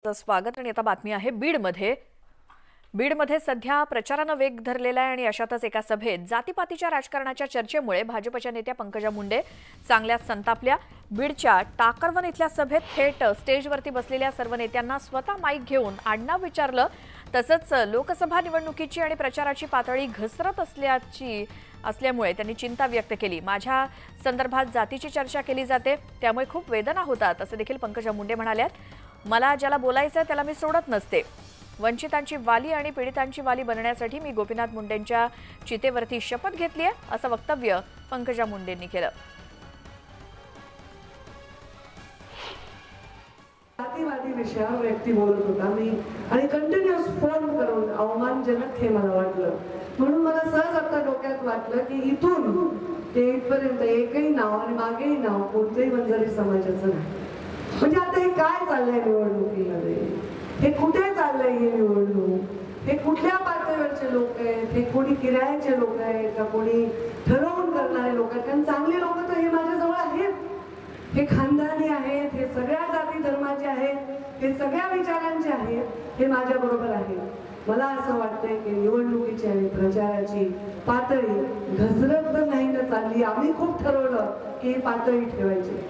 स्वागत आणि आता बातमी आहे बीडमध्ये सध्या प्रचाराने वेग धरलेला आहे आणि अशातच एका सभेत जातीपातीच्या राजकारणाच्या चर्चेमुळे भाजपच्या नेत्या पंकजा मुंडे चांगल्या संतापल्या। बीडच्या टाकरवन इथल्या सभेत थेट स्टेजवरती बसलेल्या सर्व नेत्यांना स्वतः माईक घेऊन आडनाव विचारलं। तसंच लोकसभा निवडणुकीची आणि प्रचाराची पातळी घसरत असल्यामुळे त्यांनी चिंता व्यक्त केली। माझ्या संदर्भात जातीची चर्चा केली जाते, त्यामुळे खूप वेदना होतात असे देखील पंकजा मुंडे म्हणाल्यात। मला ज्याला बोलायचं त्याला मी सोडत नसते। वंचितांची वाली आणि पीडितांची वाली बनण्यासाठी मी गोपीनाथ मुंडेंच्या चितेवरती शपथ घेतली आहे असं वक्तव्य पंकजा मुंडेंनी केलं। जातीवादी विषयावर व्यक्ती बोलत होता मी आणि कंटिन्यूअस फोन करून अवमानजनक हे मला वाटलं, म्हणून मला सहज आता डोक्यात वाटलं की इथून ते इथपर्यंत एकही नाव आणि मागेही नाव कोणत्याही बंजारी समाजाचं नाही। म्हणजे आता हे काय चाललंय निवडणुकीमध्ये, हे कुठे चाललंय ही निवडणूक, हे कुठल्या पातळीवरचे लोक आहेत, हे कोणी किरायाचे लोक आहेत का कोणी ठरवून करणारे लोक आहेत? कारण चांगले लोक तर हे माझ्याजवळ आहेत, हे खानदानी आहेत, हे सगळ्या जाती धर्माचे आहेत, हे सगळ्या विचारांचे आहेत, हे माझ्या बरोबर आहेत। मला असं वाटतंय की निवडणुकीची आणि प्रचाराची पातळी घसरत नाही ना चालली। आम्ही खूप ठरवलं की ही पातळी ठेवायची।